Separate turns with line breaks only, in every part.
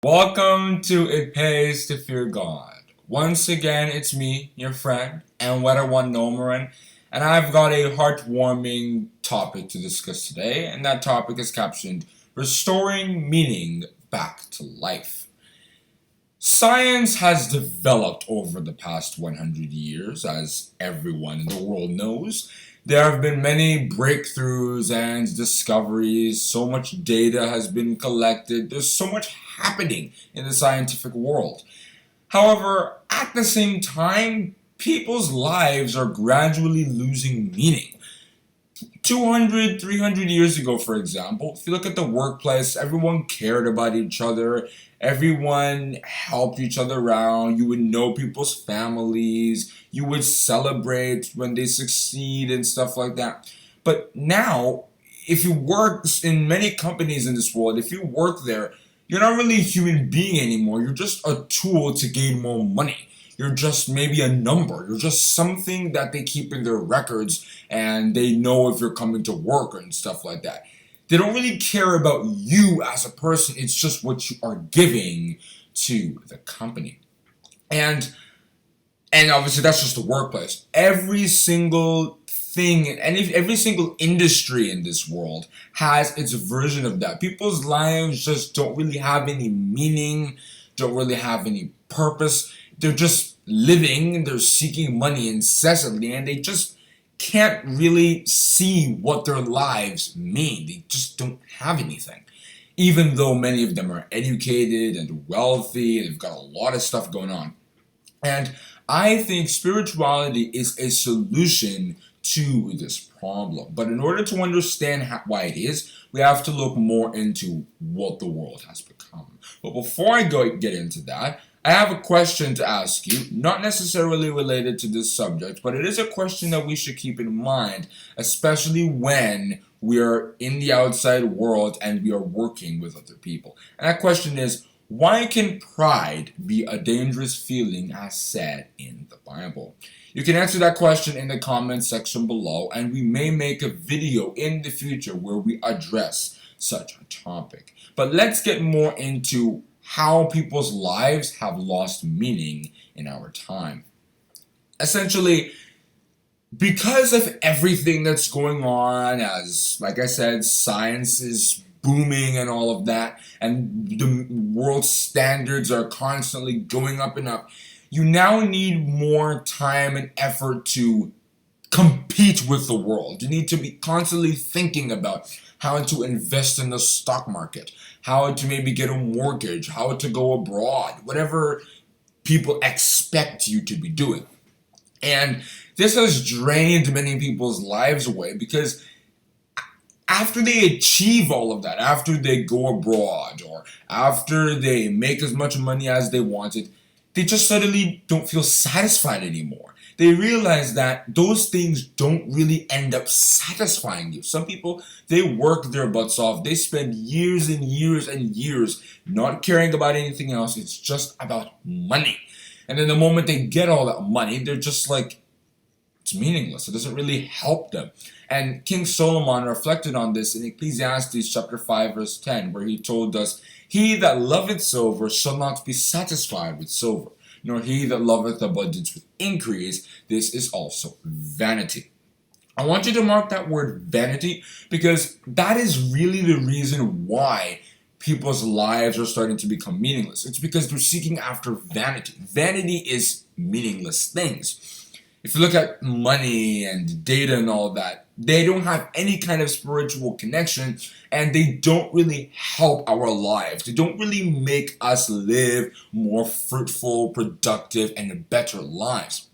Welcome to It Pays to Fear God. Once again, it's me, your friend, Ewaenruwa Nomaren, and I've got a heartwarming topic to discuss today, and that topic is captioned Restoring Meaning Back to Life. Science has developed over the past 100 years, as everyone in the world knows. There have been many breakthroughs and discoveries, so much data has been collected, there's so much happening in the scientific world. However, at the same time, people's lives are gradually losing meaning. 200, 300 years ago, for example, if you look at the workplace, everyone cared about each other, everyone helped each other out, you would know people's families, you would celebrate when they succeed and stuff like that. But now, if you work in many companies in this world, if you work there, you're not really a human being anymore, you're just a tool to gain more money. You're just maybe a number. You're just something that they keep in their records and they know if you're coming to work and stuff like that. They don't really care about you as a person. It's just what you are giving to the company. And and obviously that's just the workplace. Every single thing and every single industry in this world has its version of that. People's lives just don't really have any meaning, don't really have any purpose. They're just living, they're seeking money incessantly, and they just can't really see what their lives mean. They just don't have anything. Even though many of them are educated and wealthy, they've got a lot of stuff going on. And I think spirituality is a solution to this problem. But in order to understand why it is, we have to look more into what the world has become. But before I get into that, I have a question to ask you, not necessarily related to this subject, but it is a question that we should keep in mind, especially when we are in the outside world and we are working with other people. And that question is, why can pride be a dangerous feeling as said in the Bible? You can answer that question in the comment section below, and we may make a video in the future where we address such a topic. But let's get more into how people's lives have lost meaning in our time. Essentially, because of everything that's going on, as like I said, science is booming and all of that, and the world standards are constantly going up and up, you now need more time and effort to compete with the world. You need to be constantly thinking about how to invest in the stock market, how to maybe get a mortgage, how to go abroad, whatever people expect you to be doing. And this has drained many people's lives away because after they achieve all of that, after they go abroad or after they make as much money as they wanted, they just suddenly don't feel satisfied anymore. They realize that those things don't really end up satisfying you. Some people, they work their butts off. They spend years and years and years not caring about anything else. It's just about money. And then the moment they get all that money, they're just like, it's meaningless. It doesn't really help them. And King Solomon reflected on this in Ecclesiastes chapter 5 verse 10, where he told us, "He that loveth silver shall not be satisfied with silver, nor he that loveth abundance with increase. This is also vanity." I want you to mark that word vanity because that is really the reason why people's lives are starting to become meaningless. It's because they're seeking after vanity. Vanity is meaningless things. If you look at money and data and all that, they don't have any kind of spiritual connection and they don't really help our lives. They don't really make us live more fruitful, productive, and better lives.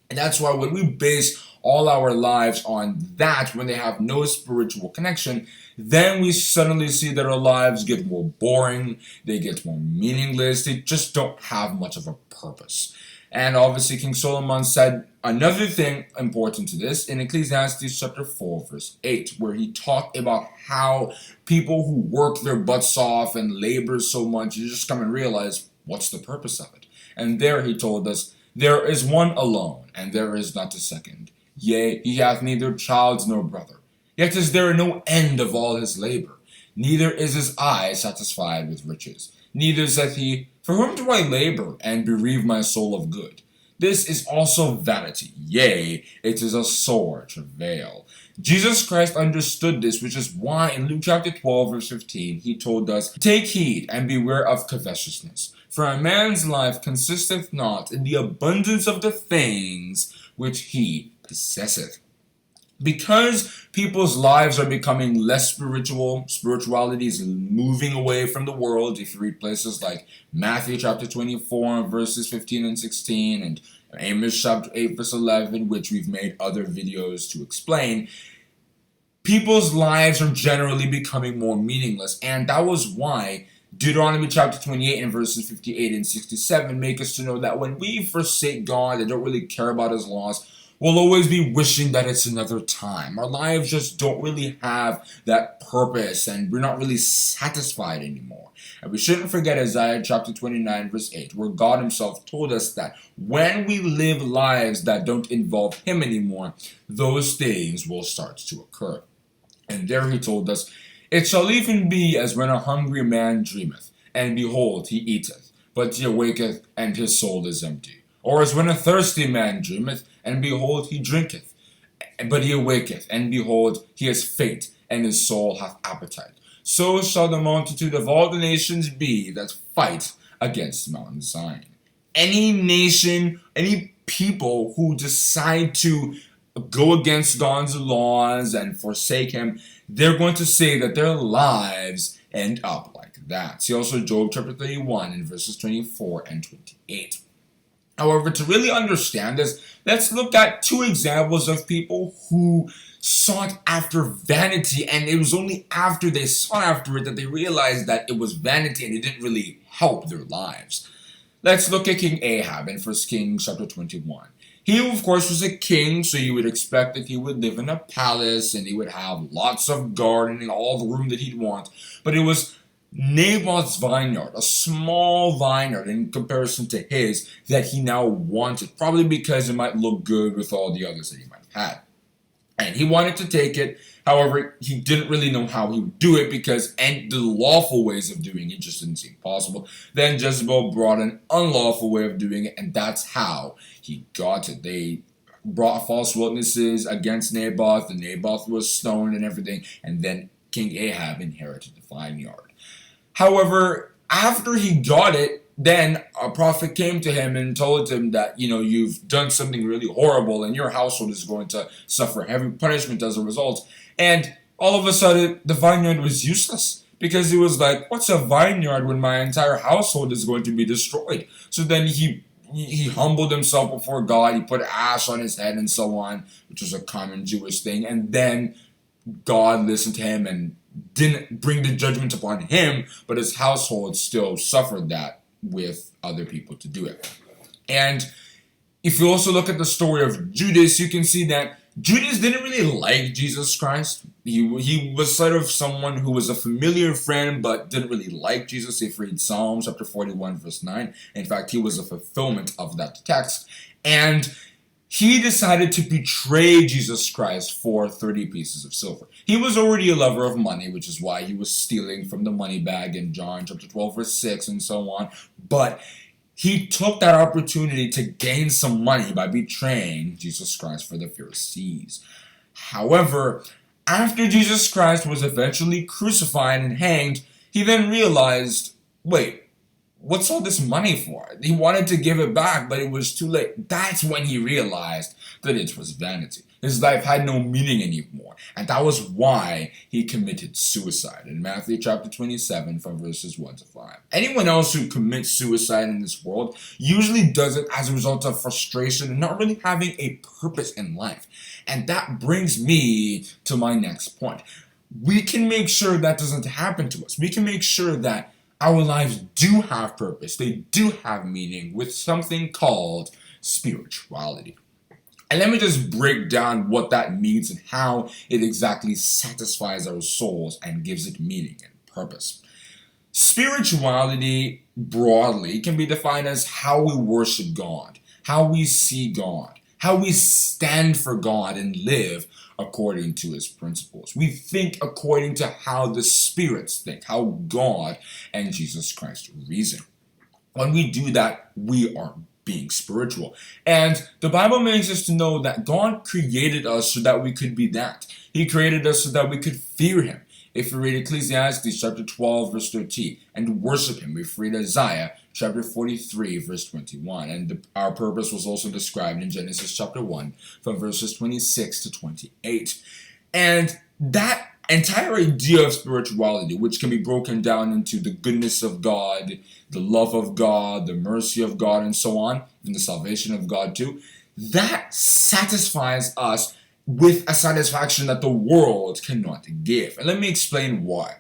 And that's why when we base all our lives on that, when they have no spiritual connection, then we suddenly see that our lives get more boring, they get more meaningless, they just don't have much of a purpose. And obviously King Solomon said another thing important to this in Ecclesiastes chapter 4 verse 8, where he talked about how people who work their butts off and labor so much, you just come and realize, what's the purpose of it? And there he told us, "There is one alone, and there is not a second. Yea, he hath neither child nor brother. Yet is there no end of all his labor. Neither is his eye satisfied with riches. Neither saith he, For whom do I labor, and bereave my soul of good? This is also vanity, yea, it is a sore travail. Jesus Christ understood this, which is why in Luke chapter 12, verse 15, he told us, Take heed, and beware of covetousness. For a man's life consisteth not in the abundance of the things which he possesseth. Because people's lives are becoming less spiritual, spirituality is moving away from the world. If you read places like Matthew chapter 24, verses 15 and 16, and Amos chapter 8, verse 11, which we've made other videos to explain, people's lives are generally becoming more meaningless. And that was why Deuteronomy chapter 28 and verses 58 and 67 make us to know that when we forsake God and don't really care about His laws, we'll always be wishing that it's another time. Our lives just don't really have that purpose, and we're not really satisfied anymore. And we shouldn't forget Isaiah chapter 29 verse 8, where God Himself told us that when we live lives that don't involve Him anymore, those things will start to occur. And there He told us, It shall even be as when a hungry man dreameth, and behold, he eateth, but he awaketh, and his soul is empty. Or as when a thirsty man dreameth, and behold, he drinketh, but he awaketh, and behold, he is faint, and his soul hath appetite. So shall the multitude of all the nations be that fight against Mount Zion. Any nation, any people who decide to go against God's laws and forsake Him, they're going to say that their lives end up like that. See also Job chapter 31 and verses 24 and 28. However, to really understand this, let's look at two examples of people who sought after vanity, and it was only after they sought after it that they realized that it was vanity and it didn't really help their lives. Let's look at King Ahab in 1 Kings chapter 21. He, of course, was a king, so you would expect that he would live in a palace and he would have lots of gardening, all the room that he'd want. But it was Naboth's vineyard, a small vineyard in comparison to his, that he now wanted, probably because it might look good with all the others that he might have had. And he wanted to take it. However, he didn't really know how he would do it because the lawful ways of doing it just didn't seem possible. Then Jezebel brought an unlawful way of doing it, and that's how he got it. They brought false witnesses against Naboth, and Naboth was stoned and everything, and then King Ahab inherited the vineyard. However, after he got it, then a prophet came to him and told him that, you've done something really horrible and your household is going to suffer heavy punishment as a result. And all of a sudden, the vineyard was useless because he was like, what's a vineyard when my entire household is going to be destroyed? So then he humbled himself before God. He put ash on his head and so on, which was a common Jewish thing. And then God listened to him and didn't bring the judgment upon him, but his household still suffered that with other people to do it. And if you also look at the story of Judas, you can see that Judas didn't really like Jesus Christ. He was sort of someone who was a familiar friend but didn't really like Jesus. If you read Psalms chapter 41 verse 9, in fact, he was a fulfillment of that text. And he decided to betray Jesus Christ for 30 pieces of silver. He was already a lover of money, which is why he was stealing from the money bag in John chapter 12 verse 6 and so on. But he took that opportunity to gain some money by betraying Jesus Christ for the Pharisees. However, after Jesus Christ was eventually crucified and hanged, he then realized, wait, what's all this money for? He wanted to give it back, but it was too late. That's when he realized that it was vanity. His life had no meaning anymore. And that was why he committed suicide in Matthew chapter 27 from verses 1 to 5. Anyone else who commits suicide in this world usually does it as a result of frustration and not really having a purpose in life. And that brings me to my next point. We can make sure that doesn't happen to us. We can make sure that our lives do have purpose. They do have meaning with something called spirituality. And let me just break down what that means and how it exactly satisfies our souls and gives it meaning and purpose. Spirituality, broadly, can be defined as how we worship God, how we see God, how we stand for God and live according to his principles. We think according to how the spirits think, how God and Jesus Christ reason. When we do that, we are being spiritual. And the Bible makes us to know that God created us so that we could be that. He created us so that we could fear him. If we read Ecclesiastes chapter 12 verse 13 and worship him, we read Isaiah chapter 43 verse 21. And our purpose was also described in Genesis chapter 1 from verses 26 to 28. And that entire idea of spirituality, which can be broken down into the goodness of God, the love of God, the mercy of God, and so on, and the salvation of God too, that satisfies us with a satisfaction that the world cannot give. And let me explain why.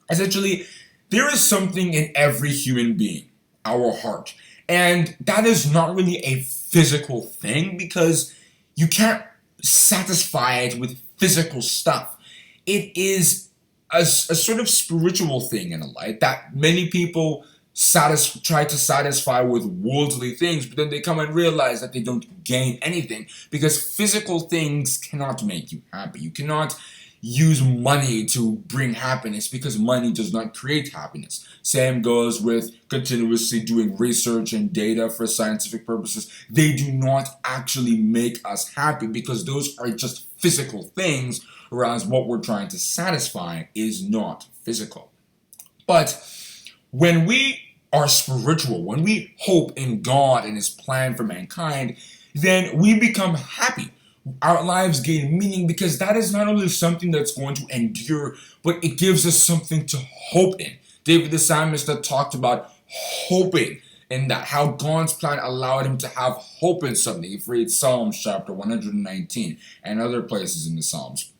Essentially, there is something in every human being, our heart, and that is not really a physical thing because you can't satisfy it with physical stuff. It is a sort of spiritual thing in a light that many people try to satisfy with worldly things, but then they come and realize that they don't gain anything because physical things cannot make you happy. You cannot use money to bring happiness because money does not create happiness. Same goes with continuously doing research and data for scientific purposes. They do not actually make us happy because those are just physical things, whereas what we're trying to satisfy is not physical. But when we are spiritual, when we hope in God and his plan for mankind, then we become happy. Our lives gain meaning because that is not only something that's going to endure, but it gives us something to hope in. David the psalmist that talked about hoping in that, how God's plan allowed him to have hope in something. If you read Psalms chapter 119 and other places in the Psalms,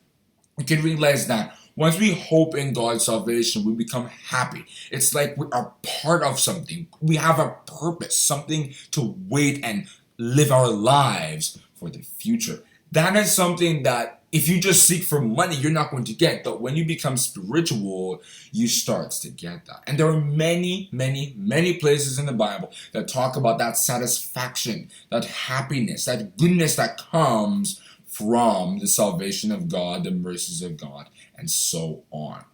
you can realize that once we hope in God's salvation, we become happy. It's like we are part of something. We have a purpose, something to wait and live our lives for the future. That is something that if you just seek for money, you're not going to get. But when you become spiritual, you start to get that. And there are many, many, many places in the Bible that talk about that satisfaction, that happiness, that goodness that comes from the salvation of God, the mercies of God, and so on.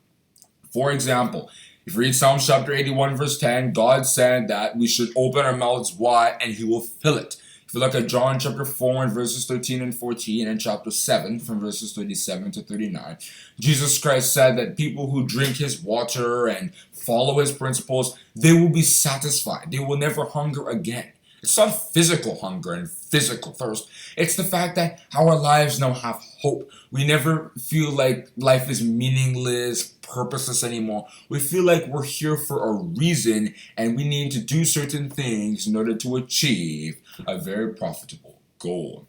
For example, if you read Psalms chapter 81 verse 10, God said that we should open our mouths wide and he will fill it. If you look at John chapter 4 and verses 13 and 14 and chapter 7 from verses 37 to 39, Jesus Christ said that people who drink his water and follow his principles, they will be satisfied. They will never hunger again. It's not physical hunger and physical thirst. It's the fact that our lives now have hope. We never feel like life is meaningless, purposeless anymore. We feel like we're here for a reason and we need to do certain things in order to achieve a very profitable goal.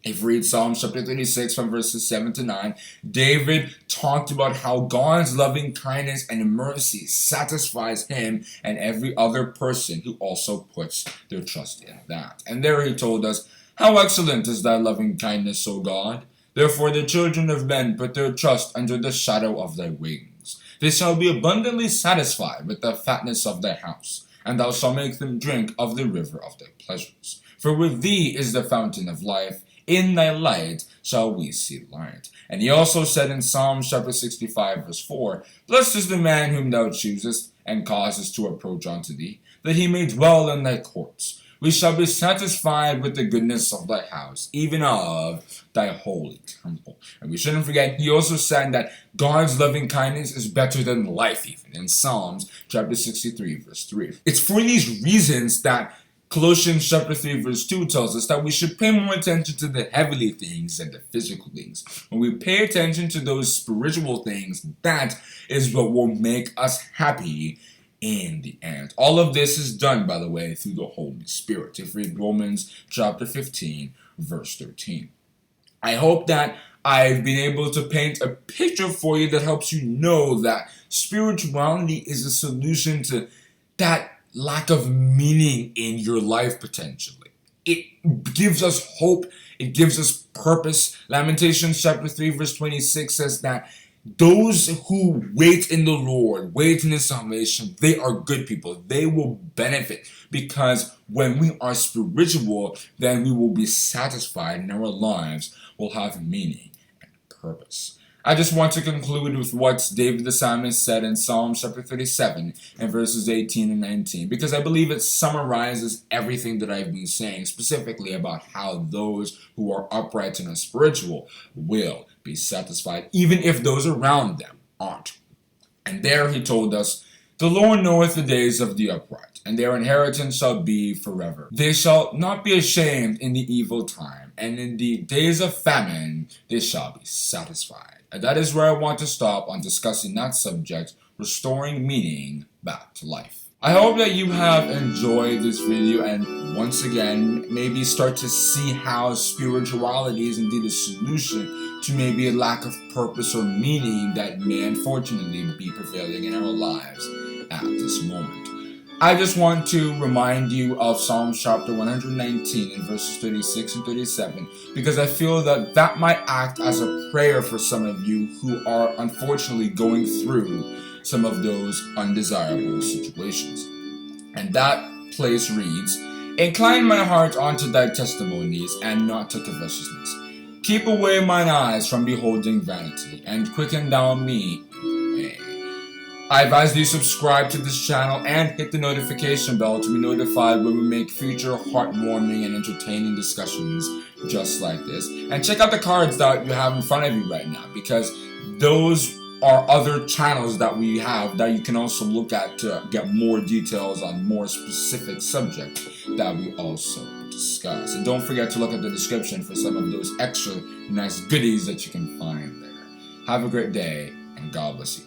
If you read Psalms chapter 36 from verses 7 to 9, David talked about how God's loving kindness and mercy satisfies him and every other person who also puts their trust in that. And there he told us, how excellent is thy loving kindness, O God! Therefore the children of men put their trust under the shadow of thy wings. They shall be abundantly satisfied with the fatness of thy house, and thou shalt make them drink of the river of thy pleasures. For with thee is the fountain of life, in thy light shall we see light. And he also said in Psalms chapter 65 verse 4, blessed is the man whom thou choosest and causest to approach unto thee, that he may dwell in thy courts. We shall be satisfied with the goodness of thy house, even of thy holy temple. And we shouldn't forget, he also said that God's loving kindness is better than life, even in Psalms chapter 63 verse 3. It's for these reasons that Colossians chapter 3 verse 2 tells us that we should pay more attention to the heavenly things than the physical things. When we pay attention to those spiritual things, that is what will make us happy in the end. All of this is done, by the way, through the Holy Spirit. If you read Romans chapter 15 verse 13. I hope that I've been able to paint a picture for you that helps you know that spirituality is a solution to that lack of meaning in your life potentially. It gives us hope. It gives us purpose. Lamentations chapter 3 verse 26 says that those who wait in the Lord, wait in his salvation, they are good people. They will benefit because when we are spiritual, then we will be satisfied and our lives will have meaning purpose. I just want to conclude with what David the psalmist said in Psalm chapter 37 and verses 18 and 19, because I believe it summarizes everything that I've been saying, specifically about how those who are upright and are spiritual will be satisfied, even if those around them aren't. And there he told us, "The Lord knoweth the days of the upright, and their inheritance shall be forever. They shall not be ashamed in the evil time, and in the days of famine they shall be satisfied." And that is where I want to stop on discussing that subject, restoring meaning back to life. I hope that you have enjoyed this video and once again maybe start to see how spirituality is indeed a solution to maybe a lack of purpose or meaning that may unfortunately be prevailing in our lives at this moment. I just want to remind you of Psalm chapter 119 in verses 36 and 37 because I feel that that might act as a prayer for some of you who are unfortunately going through some of those undesirable situations. And that place reads, "Incline my heart unto thy testimonies and not to covetousness. Keep away mine eyes from beholding vanity, and quicken down me in the way." I advise you subscribe to this channel and hit the notification bell to be notified when we make future heartwarming and entertaining discussions just like this. And check out the cards that you have in front of you right now, because those are other channels that we have that you can also look at to get more details on more specific subjects that we also discuss. And don't forget to look at the description for some of those extra nice goodies that you can find there. Have a great day, and God bless you.